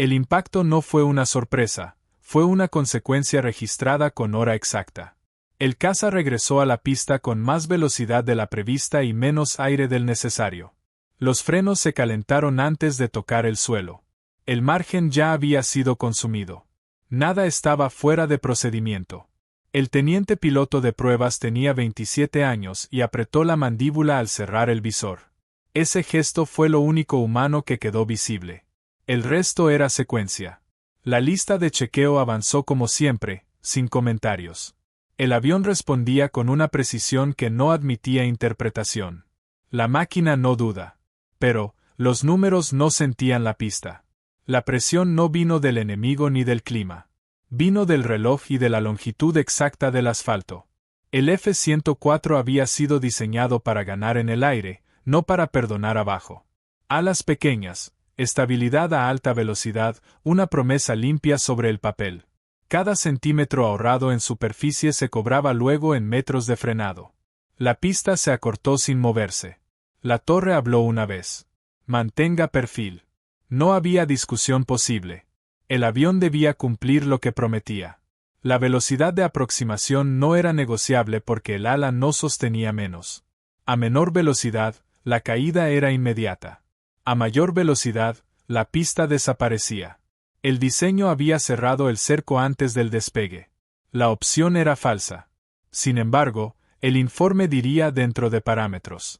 El impacto no fue una sorpresa, fue una consecuencia registrada con hora exacta. El caza regresó a la pista con más velocidad de la prevista y menos aire del necesario. Los frenos se calentaron antes de tocar el suelo. El margen ya había sido consumido. Nada estaba fuera de procedimiento. El teniente piloto de pruebas tenía 27 años y apretó la mandíbula al cerrar el visor. Ese gesto fue lo único humano que quedó visible. El resto era secuencia. La lista de chequeo avanzó como siempre, sin comentarios. El avión respondía con una precisión que no admitía interpretación. La máquina no duda. Pero, los números no sentían la pista. La presión no vino del enemigo ni del clima. Vino del reloj y de la longitud exacta del asfalto. El F-104 había sido diseñado para ganar en el aire, no para perdonar abajo. Alas pequeñas, estabilidad a alta velocidad, una promesa limpia sobre el papel. Cada centímetro ahorrado en superficie se cobraba luego en metros de frenado. La pista se acortó sin moverse. La torre habló una vez. Mantenga perfil. No había discusión posible. El avión debía cumplir lo que prometía. La velocidad de aproximación no era negociable porque el ala no sostenía menos. A menor velocidad, la caída era inmediata. A mayor velocidad, la pista desaparecía. El diseño había cerrado el cerco antes del despegue. La opción era falsa. Sin embargo, el informe diría dentro de parámetros.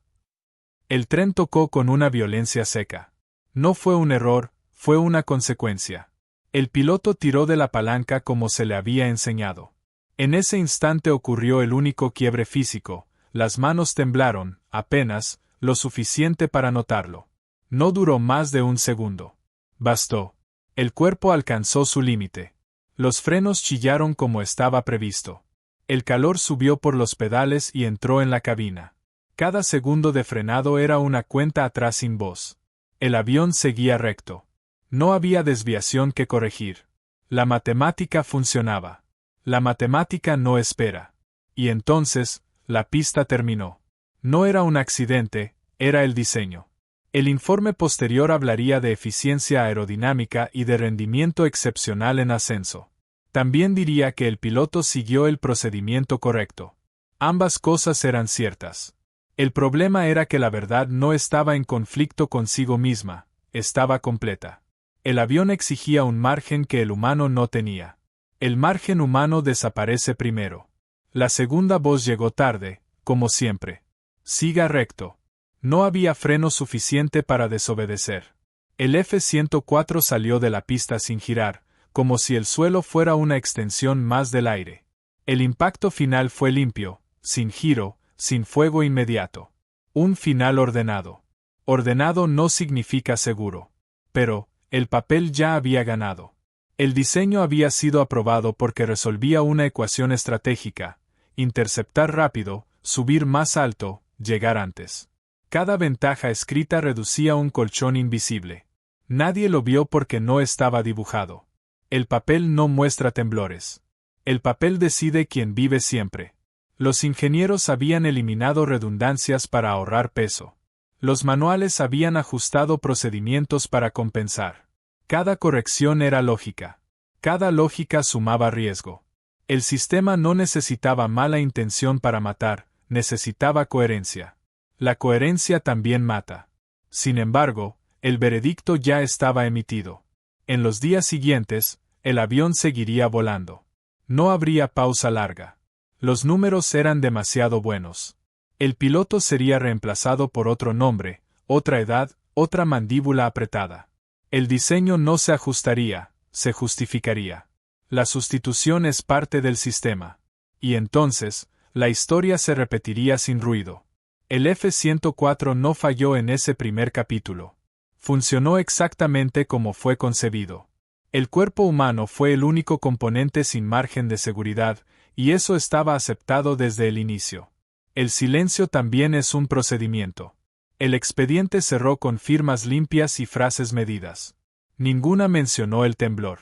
El tren tocó con una violencia seca. No fue un error, fue una consecuencia. El piloto tiró de la palanca como se le había enseñado. En ese instante ocurrió el único quiebre físico, las manos temblaron, apenas, lo suficiente para notarlo. No duró más de un segundo. Bastó. El cuerpo alcanzó su límite. Los frenos chillaron como estaba previsto. El calor subió por los pedales y entró en la cabina. Cada segundo de frenado era una cuenta atrás sin voz. El avión seguía recto. No había desviación que corregir. La matemática funcionaba. La matemática no espera. Y entonces, la pista terminó. No era un accidente, era el diseño. El informe posterior hablaría de eficiencia aerodinámica y de rendimiento excepcional en ascenso. También diría que el piloto siguió el procedimiento correcto. Ambas cosas eran ciertas. El problema era que la verdad no estaba en conflicto consigo misma, estaba completa. El avión exigía un margen que el humano no tenía. El margen humano desaparece primero. La segunda voz llegó tarde, como siempre. Siga recto. No había freno suficiente para desobedecer. El F-104 salió de la pista sin girar, como si el suelo fuera una extensión más del aire. El impacto final fue limpio, sin giro, sin fuego inmediato. Un final ordenado. Ordenado no significa seguro. Pero, el papel ya había ganado. El diseño había sido aprobado porque resolvía una ecuación estratégica: interceptar rápido, subir más alto, llegar antes. Cada ventaja escrita reducía un colchón invisible. Nadie lo vio porque no estaba dibujado. El papel no muestra temblores. El papel decide quién vive siempre. Los ingenieros habían eliminado redundancias para ahorrar peso. Los manuales habían ajustado procedimientos para compensar. Cada corrección era lógica. Cada lógica sumaba riesgo. El sistema no necesitaba mala intención para matar, necesitaba coherencia. La coherencia también mata. Sin embargo, el veredicto ya estaba emitido. En los días siguientes, el avión seguiría volando. No habría pausa larga. Los números eran demasiado buenos. El piloto sería reemplazado por otro nombre, otra edad, otra mandíbula apretada. El diseño no se ajustaría, se justificaría. La sustitución es parte del sistema. Y entonces, la historia se repetiría sin ruido. El F-104 no falló en ese primer capítulo. Funcionó exactamente como fue concebido. El cuerpo humano fue el único componente sin margen de seguridad, y eso estaba aceptado desde el inicio. El silencio también es un procedimiento. El expediente cerró con firmas limpias y frases medidas. Ninguna mencionó el temblor.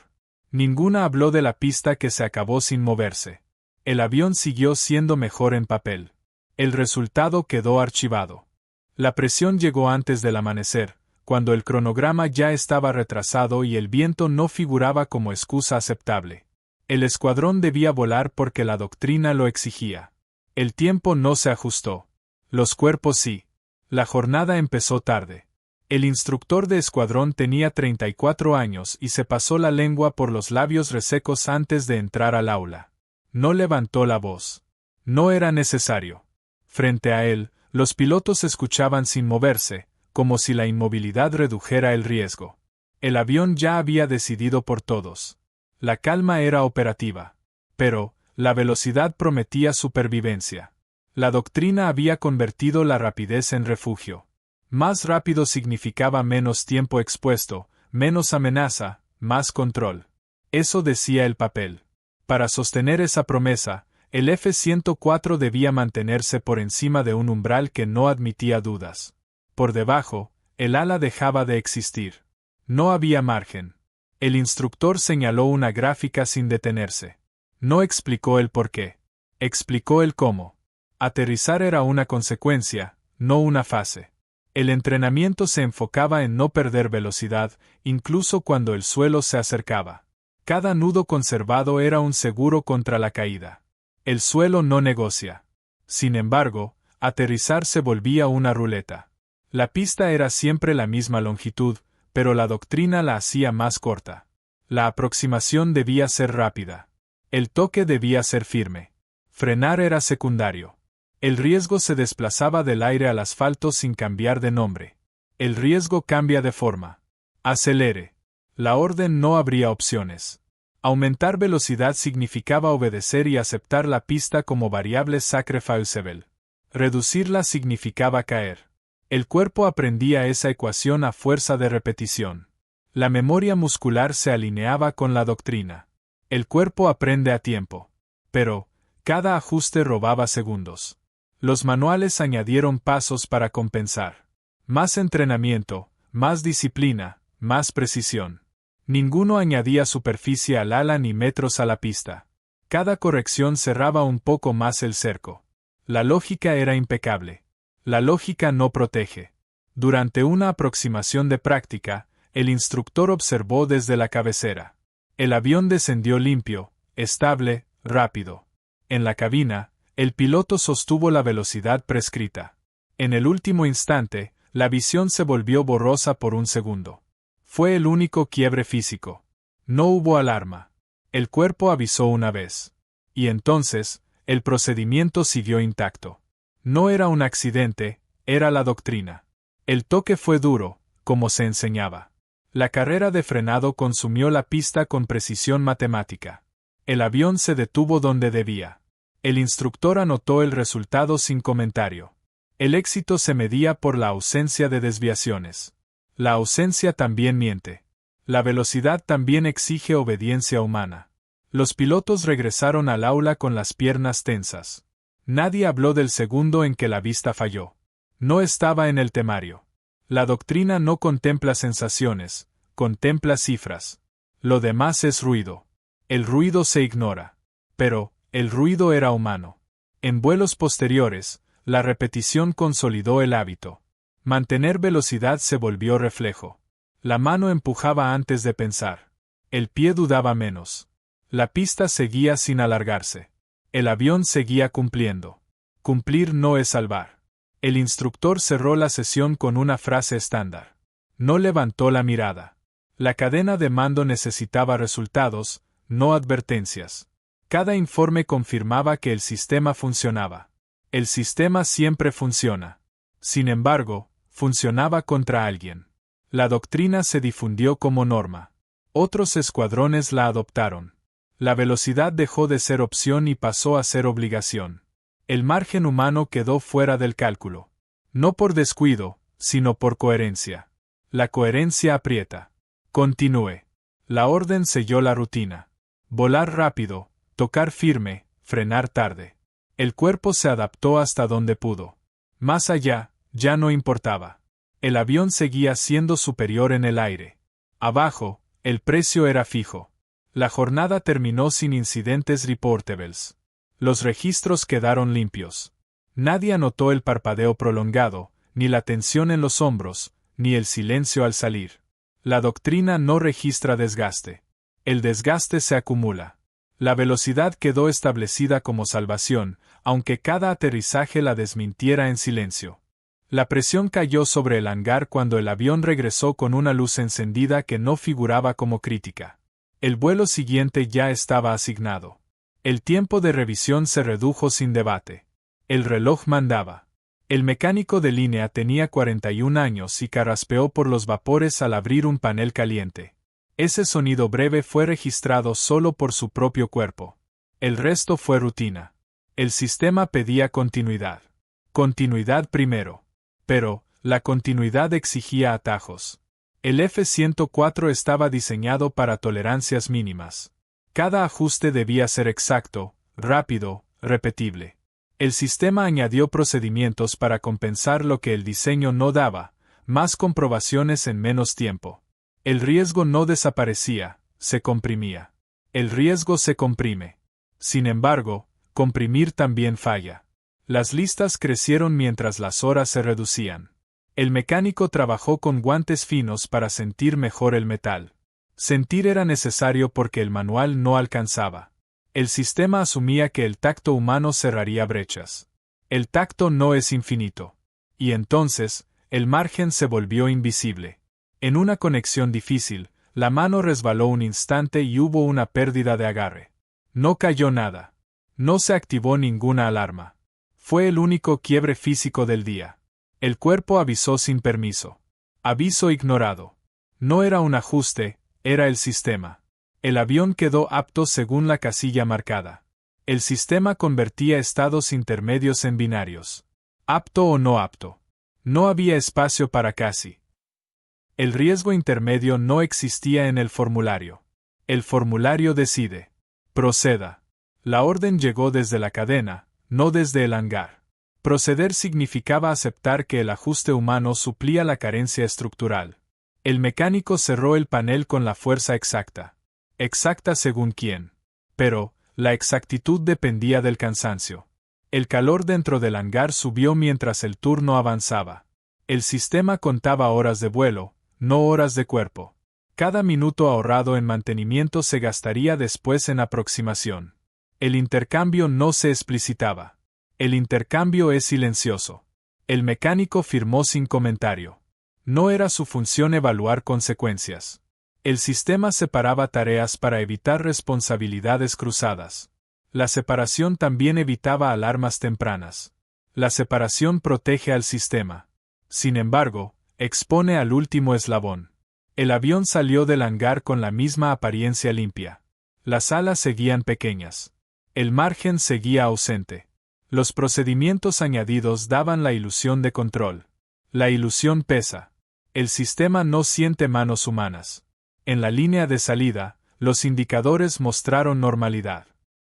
Ninguna habló de la pista que se acabó sin moverse. El avión siguió siendo mejor en papel. El resultado quedó archivado. La presión llegó antes del amanecer, cuando el cronograma ya estaba retrasado y el viento no figuraba como excusa aceptable. El escuadrón debía volar porque la doctrina lo exigía. El tiempo no se ajustó. Los cuerpos sí. La jornada empezó tarde. El instructor de escuadrón tenía 34 años y se pasó la lengua por los labios resecos antes de entrar al aula. No levantó la voz. No era necesario. Frente a él, los pilotos escuchaban sin moverse, como si la inmovilidad redujera el riesgo. El avión ya había decidido por todos. La calma era operativa. Pero, la velocidad prometía supervivencia. La doctrina había convertido la rapidez en refugio. Más rápido significaba menos tiempo expuesto, menos amenaza, más control. Eso decía el papel. Para sostener esa promesa, el F-104 debía mantenerse por encima de un umbral que no admitía dudas. Por debajo, el ala dejaba de existir. No había margen. El instructor señaló una gráfica sin detenerse. No explicó el por qué. Explicó el cómo. Aterrizar era una consecuencia, no una fase. El entrenamiento se enfocaba en no perder velocidad, incluso cuando el suelo se acercaba. Cada nudo conservado era un seguro contra la caída. El suelo no negocia. Sin embargo, aterrizar se volvía una ruleta. La pista era siempre la misma longitud, pero la doctrina la hacía más corta. La aproximación debía ser rápida. El toque debía ser firme. Frenar era secundario. El riesgo se desplazaba del aire al asfalto sin cambiar de nombre. El riesgo cambia de forma. Acelere. La orden no habría opciones. Aumentar velocidad significaba obedecer y aceptar la pista como variable sacrificable. Reducirla significaba caer. El cuerpo aprendía esa ecuación a fuerza de repetición. La memoria muscular se alineaba con la doctrina. El cuerpo aprende a tiempo. Pero, cada ajuste robaba segundos. Los manuales añadieron pasos para compensar. Más entrenamiento, más disciplina, más precisión. Ninguno añadía superficie al ala ni metros a la pista. Cada corrección cerraba un poco más el cerco. La lógica era impecable. La lógica no protege. Durante una aproximación de práctica, el instructor observó desde la cabecera. El avión descendió limpio, estable, rápido. En la cabina, el piloto sostuvo la velocidad prescrita. En el último instante, la visión se volvió borrosa por un segundo. Fue el único quiebre físico. No hubo alarma. El cuerpo avisó una vez. Y entonces, el procedimiento siguió intacto. No era un accidente, era la doctrina. El toque fue duro, como se enseñaba. La carrera de frenado consumió la pista con precisión matemática. El avión se detuvo donde debía. El instructor anotó el resultado sin comentario. El éxito se medía por la ausencia de desviaciones. La ausencia también miente. La velocidad también exige obediencia humana. Los pilotos regresaron al aula con las piernas tensas. Nadie habló del segundo en que la vista falló. No estaba en el temario. La doctrina no contempla sensaciones, contempla cifras. Lo demás es ruido. El ruido se ignora. Pero, el ruido era humano. En vuelos posteriores, la repetición consolidó el hábito. Mantener velocidad se volvió reflejo. La mano empujaba antes de pensar. El pie dudaba menos. La pista seguía sin alargarse. El avión seguía cumpliendo. Cumplir no es salvar. El instructor cerró la sesión con una frase estándar. No levantó la mirada. La cadena de mando necesitaba resultados, no advertencias. Cada informe confirmaba que el sistema funcionaba. El sistema siempre funciona. Sin embargo, funcionaba contra alguien. La doctrina se difundió como norma. Otros escuadrones la adoptaron. La velocidad dejó de ser opción y pasó a ser obligación. El margen humano quedó fuera del cálculo. No por descuido, sino por coherencia. La coherencia aprieta. Continúe. La orden selló la rutina. Volar rápido, tocar firme, frenar tarde. El cuerpo se adaptó hasta donde pudo. Más allá, ya no importaba. El avión seguía siendo superior en el aire. Abajo, el precio era fijo. La jornada terminó sin incidentes reportables. Los registros quedaron limpios. Nadie anotó el parpadeo prolongado, ni la tensión en los hombros, ni el silencio al salir. La doctrina no registra desgaste. El desgaste se acumula. La velocidad quedó establecida como salvación, aunque cada aterrizaje la desmintiera en silencio. La presión cayó sobre el hangar cuando el avión regresó con una luz encendida que no figuraba como crítica. El vuelo siguiente ya estaba asignado. El tiempo de revisión se redujo sin debate. El reloj mandaba. El mecánico de línea tenía 41 años y carraspeó por los vapores al abrir un panel caliente. Ese sonido breve fue registrado solo por su propio cuerpo. El resto fue rutina. El sistema pedía continuidad. Continuidad primero. Pero, la continuidad exigía atajos. El F-104 estaba diseñado para tolerancias mínimas. Cada ajuste debía ser exacto, rápido, repetible. El sistema añadió procedimientos para compensar lo que el diseño no daba, más comprobaciones en menos tiempo. El riesgo no desaparecía, se comprimía. El riesgo se comprime. Sin embargo, comprimir también falla. Las listas crecieron mientras las horas se reducían. El mecánico trabajó con guantes finos para sentir mejor el metal. Sentir era necesario porque el manual no alcanzaba. El sistema asumía que el tacto humano cerraría brechas. El tacto no es infinito. Y entonces, el margen se volvió invisible. En una conexión difícil, la mano resbaló un instante y hubo una pérdida de agarre. No cayó nada. No se activó ninguna alarma. Fue el único quiebre físico del día. El cuerpo avisó sin permiso. Aviso ignorado. No era un ajuste, era el sistema. El avión quedó apto según la casilla marcada. El sistema convertía estados intermedios en binarios. Apto o no apto. No había espacio para casi. El riesgo intermedio no existía en el formulario. El formulario decide. Proceda. La orden llegó desde la cadena, no desde el hangar. Proceder significaba aceptar que el ajuste humano suplía la carencia estructural. El mecánico cerró el panel con la fuerza exacta. Exacta según quién. Pero, la exactitud dependía del cansancio. El calor dentro del hangar subió mientras el turno avanzaba. El sistema contaba horas de vuelo, no horas de cuerpo. Cada minuto ahorrado en mantenimiento se gastaría después en aproximación. El intercambio no se explicitaba. El intercambio es silencioso. El mecánico firmó sin comentario. No era su función evaluar consecuencias. El sistema separaba tareas para evitar responsabilidades cruzadas. La separación también evitaba alarmas tempranas. La separación protege al sistema. Sin embargo, expone al último eslabón. El avión salió del hangar con la misma apariencia limpia. Las alas seguían pequeñas. El margen seguía ausente. Los procedimientos añadidos daban la ilusión de control. La ilusión pesa. El sistema no siente manos humanas. En la línea de salida, los indicadores mostraron normalidad.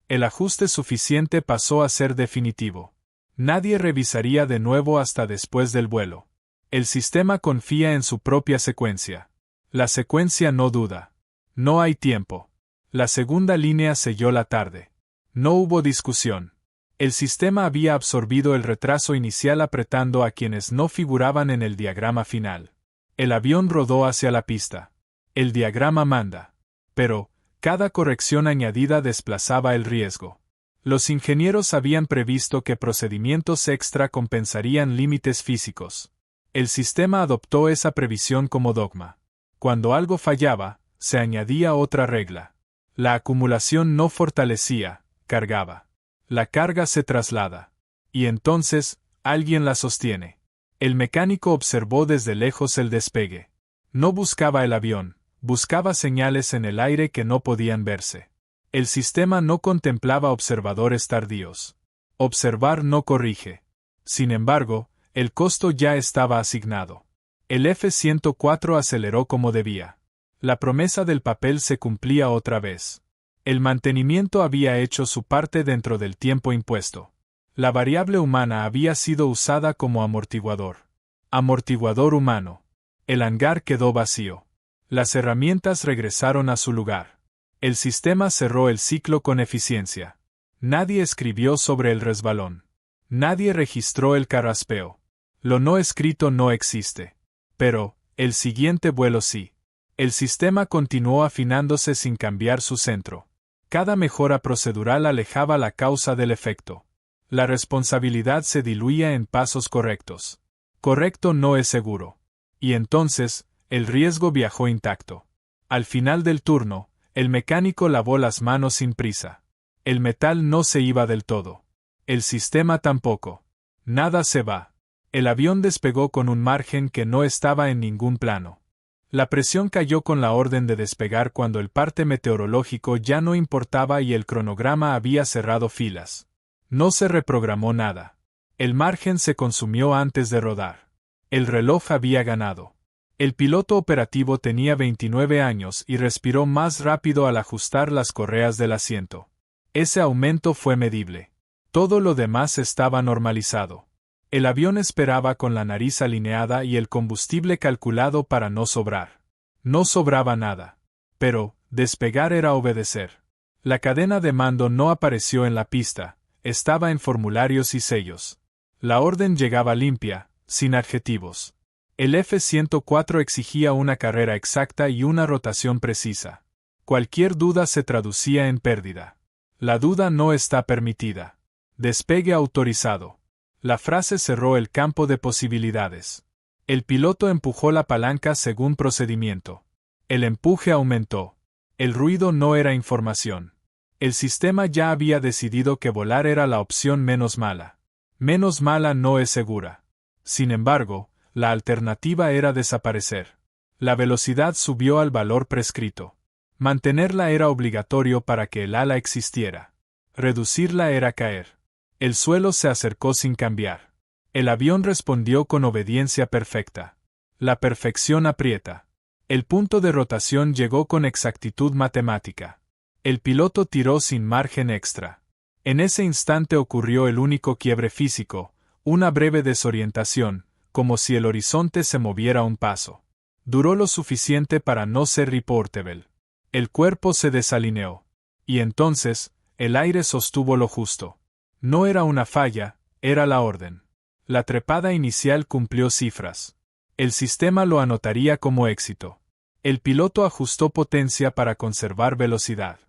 El ajuste suficiente pasó a ser definitivo. Nadie revisaría de nuevo hasta después del vuelo. El sistema confía en su propia secuencia. La secuencia no duda. No hay tiempo. La segunda línea selló la tarde. No hubo discusión. El sistema había absorbido el retraso inicial apretando a quienes no figuraban en el diagrama final. El avión rodó hacia la pista. El diagrama manda. Pero, cada corrección añadida desplazaba el riesgo. Los ingenieros habían previsto que procedimientos extra compensarían límites físicos. El sistema adoptó esa previsión como dogma. Cuando algo fallaba, se añadía otra regla. La acumulación no fortalecía, cargaba. La carga se traslada. Y entonces, alguien la sostiene. El mecánico observó desde lejos el despegue. No buscaba el avión, buscaba señales en el aire que no podían verse. El sistema no contemplaba observadores tardíos. Observar no corrige. Sin embargo, el costo ya estaba asignado. El F-104 aceleró como debía. La promesa del papel se cumplía otra vez. El mantenimiento había hecho su parte dentro del tiempo impuesto. La variable humana había sido usada como amortiguador. Amortiguador humano. El hangar quedó vacío. Las herramientas regresaron a su lugar. El sistema cerró el ciclo con eficiencia. Nadie escribió sobre el resbalón. Nadie registró el carraspeo. Lo no escrito no existe. Pero, El siguiente vuelo sí. El sistema continuó afinándose sin cambiar su centro. Cada mejora procedural alejaba la causa del efecto. La responsabilidad se diluía en pasos correctos. Correcto no es seguro. Y entonces, el riesgo viajó intacto. Al final del turno, el mecánico lavó las manos sin prisa. El metal no se iba del todo. El sistema tampoco. Nada se va. El avión despegó con un margen que no estaba en ningún plano. La presión cayó con la orden de despegar cuando el parte meteorológico ya no importaba y el cronograma había cerrado filas. No se reprogramó nada. El margen se consumió antes de rodar. El reloj había ganado. El piloto operativo tenía 29 años y respiró más rápido al ajustar las correas del asiento. Ese aumento fue medible. Todo lo demás estaba normalizado. El avión esperaba con la nariz alineada y el combustible calculado para no sobrar. No sobraba nada. Pero, despegar era obedecer. La cadena de mando no apareció en la pista, estaba en formularios y sellos. La orden llegaba limpia, sin adjetivos. El F-104 exigía una carrera exacta y una rotación precisa. Cualquier duda se traducía en pérdida. La duda no está permitida. Despegue autorizado. La frase cerró el campo de posibilidades. El piloto empujó la palanca según procedimiento. El empuje aumentó. El ruido no era información. El sistema ya había decidido que volar era la opción menos mala. Menos mala no es segura. Sin embargo, la alternativa era desaparecer. La velocidad subió al valor prescrito. Mantenerla era obligatorio para que el ala existiera. Reducirla era caer. El suelo se acercó sin cambiar. El avión respondió con obediencia perfecta. La perfección aprieta. El punto de rotación llegó con exactitud matemática. El piloto tiró sin margen extra. En ese instante ocurrió el único quiebre físico, una breve desorientación, como si el horizonte se moviera un paso. Duró lo suficiente para no ser reportable. El cuerpo se desalineó. Y entonces, el aire sostuvo lo justo. No era una falla, era la orden. La trepada inicial cumplió cifras. El sistema lo anotaría como éxito. El piloto ajustó potencia para conservar velocidad.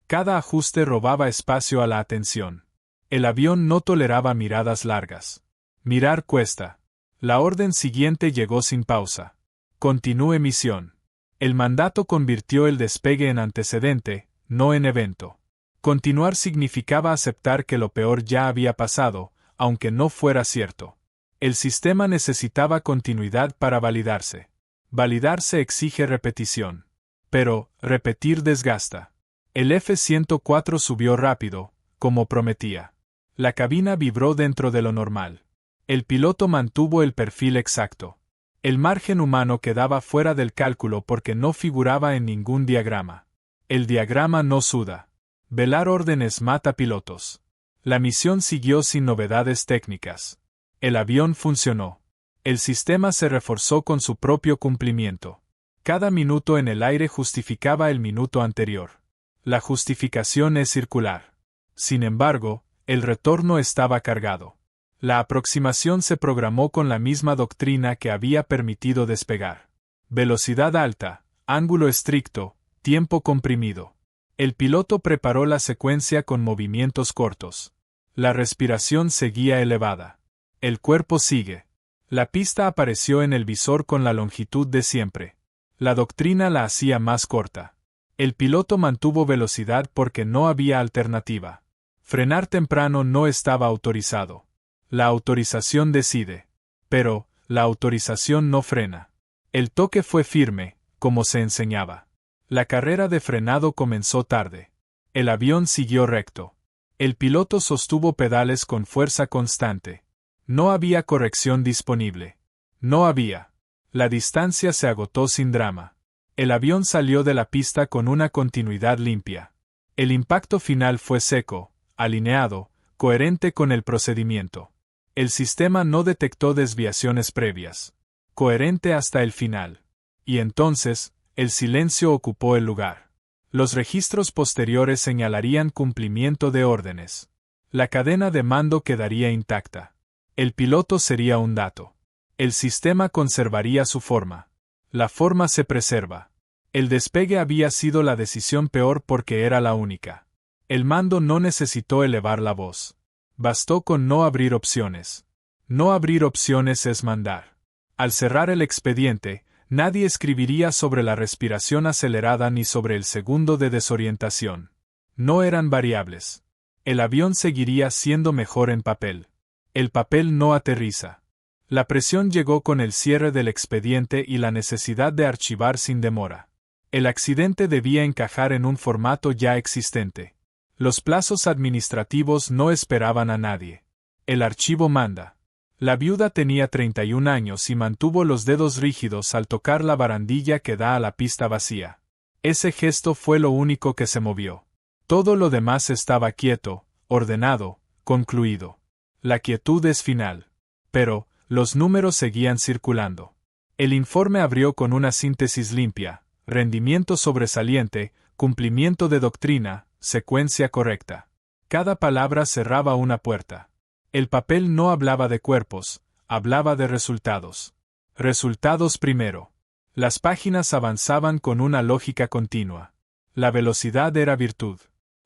Cada ajuste robaba espacio a la atención. El avión no toleraba miradas largas. Mirar cuesta. La orden siguiente llegó sin pausa. Continúe misión. El mandato convirtió el despegue en antecedente, no en evento. Continuar significaba aceptar que lo peor ya había pasado, aunque no fuera cierto. El sistema necesitaba continuidad para validarse. Validarse exige repetición. Pero, repetir desgasta. El F-104 subió rápido, como prometía. La cabina vibró dentro de lo normal. El piloto mantuvo el perfil exacto. El margen humano quedaba fuera del cálculo porque no figuraba en ningún diagrama. El diagrama no suda. Velar órdenes mata pilotos. La misión siguió sin novedades técnicas. El avión funcionó. El sistema se reforzó con su propio cumplimiento. Cada minuto en el aire justificaba el minuto anterior. La justificación es circular. Sin embargo, el retorno estaba cargado. La aproximación se programó con la misma doctrina que había permitido despegar. Velocidad alta, ángulo estricto, tiempo comprimido. El piloto preparó la secuencia con movimientos cortos. La respiración seguía elevada. El cuerpo sigue. La pista apareció en el visor con la longitud de siempre. La doctrina la hacía más corta. El piloto mantuvo velocidad porque no había alternativa. Frenar temprano no estaba autorizado. La autorización decide. Pero, la autorización no frena. El toque fue firme, como se enseñaba. La carrera de frenado comenzó tarde. El avión siguió recto. El piloto sostuvo pedales con fuerza constante. No había corrección disponible. No había. La distancia se agotó sin drama. El avión salió de la pista con una continuidad limpia. El impacto final fue seco, alineado, coherente con el procedimiento. El sistema no detectó desviaciones previas. Coherente hasta el final. Y entonces, el silencio ocupó el lugar. Los registros posteriores señalarían cumplimiento de órdenes. La cadena de mando quedaría intacta. El piloto sería un dato. El sistema conservaría su forma. La forma se preserva. El despegue había sido la decisión peor porque era la única. El mando no necesitó elevar la voz. Bastó con no abrir opciones. No abrir opciones es mandar. Al cerrar el expediente, nadie escribiría sobre la respiración acelerada ni sobre el segundo de desorientación. No eran variables. El avión seguiría siendo mejor en papel. El papel no aterriza. La presión llegó con el cierre del expediente y la necesidad de archivar sin demora. El accidente debía encajar en un formato ya existente. Los plazos administrativos no esperaban a nadie. El archivo manda. La viuda tenía 31 años y mantuvo los dedos rígidos al tocar la barandilla que da a la pista vacía. Ese gesto fue lo único que se movió. Todo lo demás estaba quieto, ordenado, concluido. La quietud es final. Pero, los números seguían circulando. El informe abrió con una síntesis limpia: rendimiento sobresaliente, cumplimiento de doctrina, secuencia correcta. Cada palabra cerraba una puerta. El papel no hablaba de cuerpos, hablaba de resultados. Resultados primero. Las páginas avanzaban con una lógica continua. La velocidad era virtud.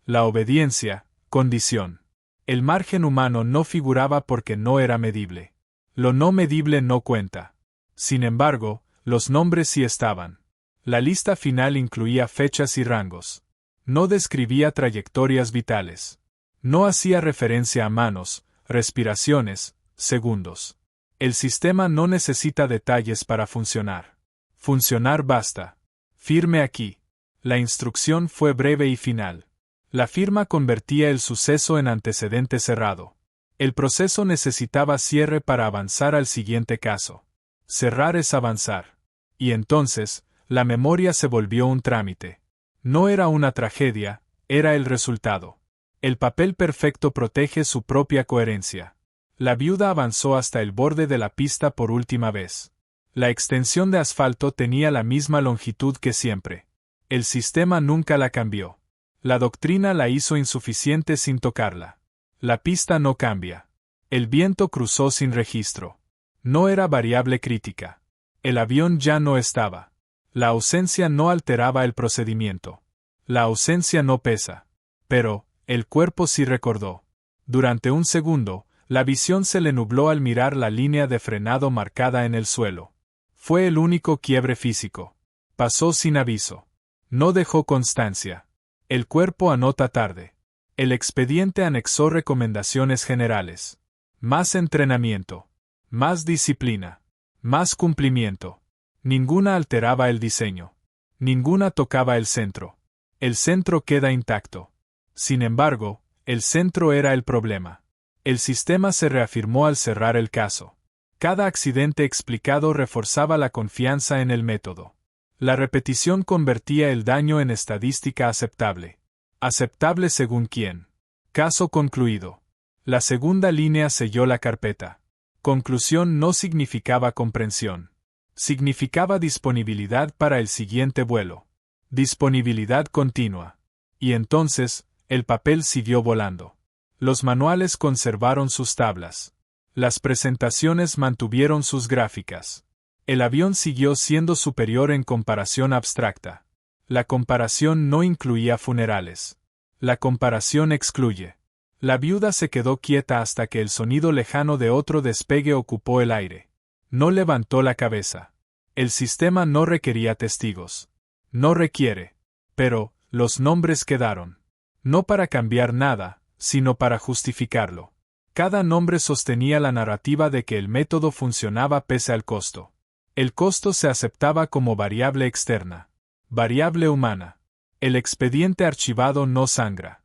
La obediencia, condición. El margen humano no figuraba porque no era medible. Lo no medible no cuenta. Sin embargo, los nombres sí estaban. La lista final incluía fechas y rangos. No describía trayectorias vitales. No hacía referencia a manos, respiraciones, segundos. El sistema no necesita detalles para funcionar. Funcionar basta. Firme aquí. La instrucción fue breve y final. La firma convertía el suceso en antecedente cerrado. El proceso necesitaba cierre para avanzar al siguiente caso. Cerrar es avanzar. Y entonces, la memoria se volvió un trámite. No era una tragedia, era el resultado. El papel perfecto protege su propia coherencia. La viuda avanzó hasta el borde de la pista por última vez. La extensión de asfalto tenía la misma longitud que siempre. El sistema nunca la cambió. La doctrina la hizo insuficiente sin tocarla. La pista no cambia. El viento cruzó sin registro. No era variable crítica. El avión ya no estaba. La ausencia no alteraba el procedimiento. La ausencia no pesa. Pero, el cuerpo sí recordó. Durante un segundo, la visión se le nubló al mirar la línea de frenado marcada en el suelo. Fue el único quiebre físico. Pasó sin aviso. No dejó constancia. El cuerpo anota tarde. El expediente anexó recomendaciones generales. Más entrenamiento. Más disciplina. Más cumplimiento. Ninguna alteraba el diseño. Ninguna tocaba el centro. El centro queda intacto. Sin embargo, el centro era el problema. El sistema se reafirmó al cerrar el caso. Cada accidente explicado reforzaba la confianza en el método. La repetición convertía el daño en estadística aceptable. Aceptable según quién. Caso concluido. La segunda línea selló la carpeta. Conclusión no significaba comprensión. Significaba disponibilidad para el siguiente vuelo. Disponibilidad continua. Y entonces, el papel siguió volando. Los manuales conservaron sus tablas. Las presentaciones mantuvieron sus gráficas. El avión siguió siendo superior en comparación abstracta. La comparación no incluía funerales. La comparación excluye. La viuda se quedó quieta hasta que el sonido lejano de otro despegue ocupó el aire. No levantó la cabeza. El sistema no requería testigos. No requiere. Pero, los nombres quedaron. No para cambiar nada, sino para justificarlo. Cada nombre sostenía la narrativa de que el método funcionaba pese al costo. El costo se aceptaba como variable externa. Variable humana. El expediente archivado no sangra.